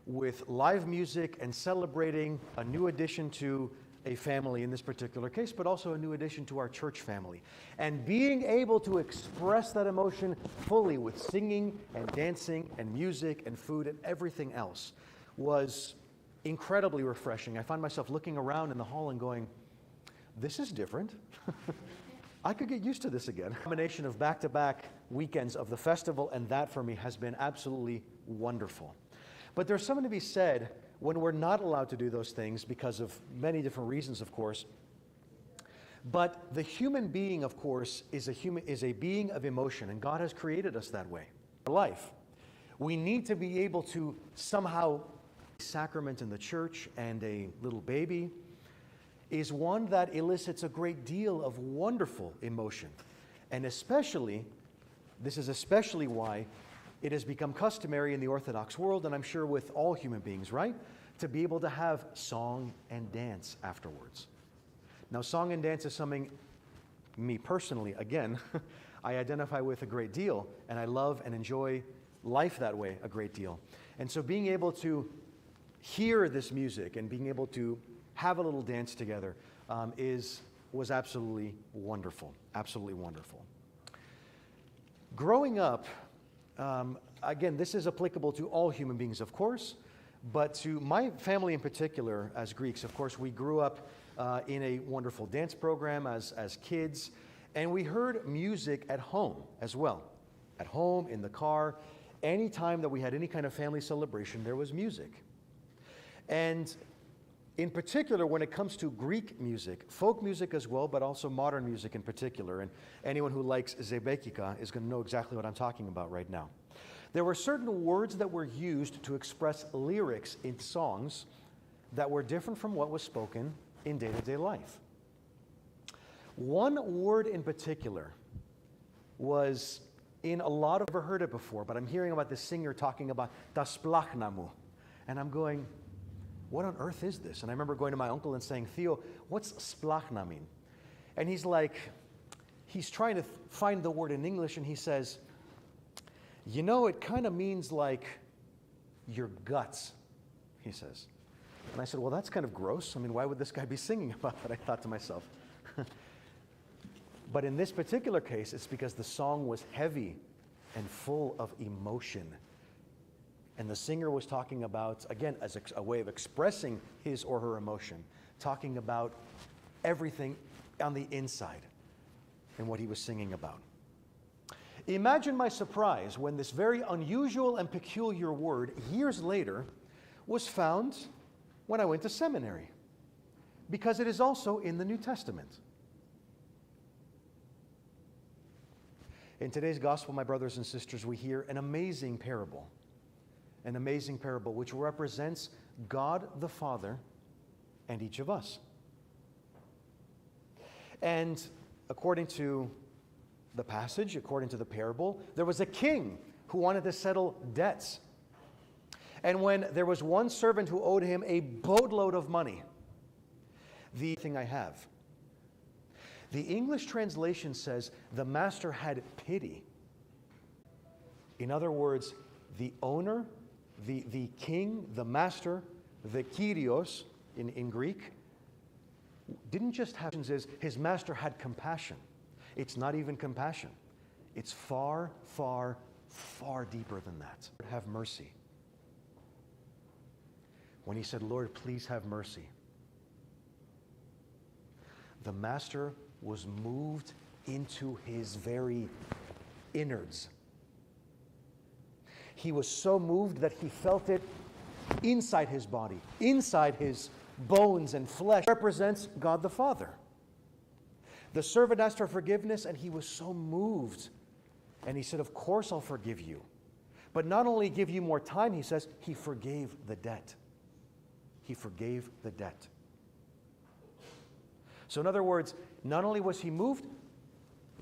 with live music and celebrating a new addition to a family in this particular case, but also a new addition to our church family. And being able to express that emotion fully with singing and dancing and music and food and everything else was incredibly refreshing. I found myself looking around in the hall and going, this is different. I could get used to this again. The combination of back-to-back weekends of the festival and that for me has been absolutely wonderful. But there's something to be said when we're not allowed to do those things because of many different reasons, of course. But the human being, of course, is a being of emotion, and God has created us that way. Life. We need to be able to somehow sacrament in the church, and a little baby is one that elicits a great deal of wonderful emotion. And especially, this is especially why it has become customary in the Orthodox world, and I'm sure with all human beings, right? To be able to have song and dance afterwards. Now, song and dance is something, me personally, again, I identify with a great deal, and I love and enjoy life that way a great deal. And so being able to hear this music and being able to have a little dance together was absolutely wonderful, absolutely wonderful. Growing up, again, this is applicable to all human beings, of course, but to my family in particular, as Greeks, of course, we grew up in a wonderful dance program as kids, and we heard music at home as well. At home, in the car, anytime that we had any kind of family celebration, there was music. And in particular, when it comes to Greek music, folk music as well, but also modern music in particular, and anyone who likes Zebekika is going to know exactly what I'm talking about right now. There were certain words that were used to express lyrics in songs that were different from what was spoken in day-to-day life. One word in particular was in a lot of, I've never heard it before, but I'm hearing about this singer talking about das splachnamu, and I'm going, what on earth is this? And I remember going to my uncle and saying, Theo, what's splachna mean? And he's like, he's trying to find the word in English, and he says, you know, it kind of means like your guts, he says. And I said, well, that's kind of gross. I mean, why would this guy be singing about that? I thought to myself. But in this particular case, it's because the song was heavy and full of emotion. And the singer was talking about, again, as a way of expressing his or her emotion, talking about everything on the inside and what he was singing about. Imagine my surprise when this very unusual and peculiar word, years later, was found when I went to seminary, because it is also in the New Testament. In today's gospel, my brothers and sisters, we hear an amazing parable which represents God the Father and each of us. And according to the passage, according to the parable, there was a king who wanted to settle debts. And when there was one servant who owed him a boatload of money, the thing I have. The English translation says the master had pity. In other words, the owner, the king, the master, the Kyrios in Greek, didn't just have, his master had compassion. It's not even compassion. It's far, far, far deeper than that. Have mercy. When he said, Lord, please have mercy, the master was moved into his very innards. He was so moved that he felt it inside his body, inside his bones and flesh. It represents God the Father. The servant asked for forgiveness, and he was so moved. And he said, of course I'll forgive you. But not only give you more time, he says, he forgave the debt. He forgave the debt. So in other words, not only was he moved,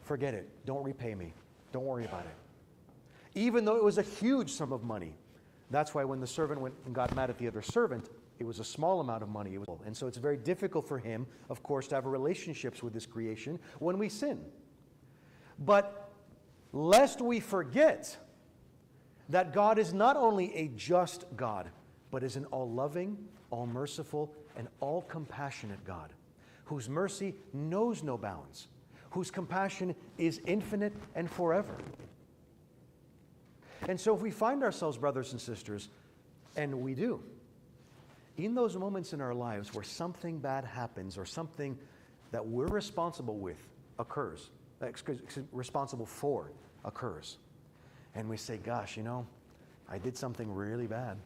forget it. Don't repay me. Don't worry about it. Even though it was a huge sum of money. That's why when the servant went and got mad at the other servant, it was a small amount of money. And so it's very difficult for him, of course, to have relationships with this creation when we sin. But lest we forget that God is not only a just God, but is an all-loving, all-merciful, and all-compassionate God, whose mercy knows no bounds, whose compassion is infinite and forever. And so if we find ourselves, brothers and sisters, and we do, in those moments in our lives where something bad happens or something that we're responsible with occurs, responsible for occurs, and we say, gosh, I did something really bad.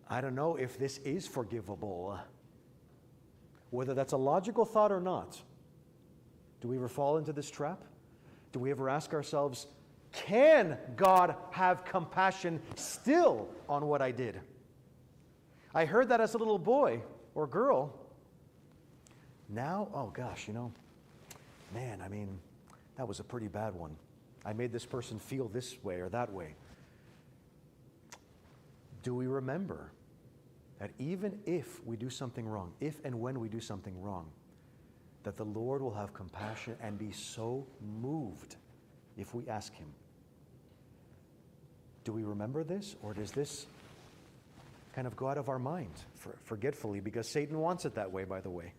I don't know if this is forgivable. Whether that's a logical thought or not, do we ever fall into this trap? Do we ever ask ourselves, can God have compassion still on what I did? I heard that as a little boy or girl. Now, oh gosh, man, that was a pretty bad one. I made this person feel this way or that way. Do we remember that even if we do something wrong, if and when we do something wrong, that the Lord will have compassion and be so moved if we ask Him? Do we remember this, or does this kind of go out of our mind forgetfully? Because Satan wants it that way, by the way.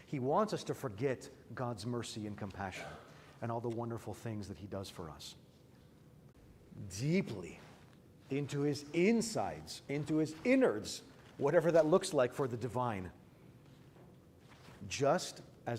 He wants us to forget God's mercy and compassion and all the wonderful things that He does for us. Deeply into His insides, into His innards, whatever that looks like for the divine. Just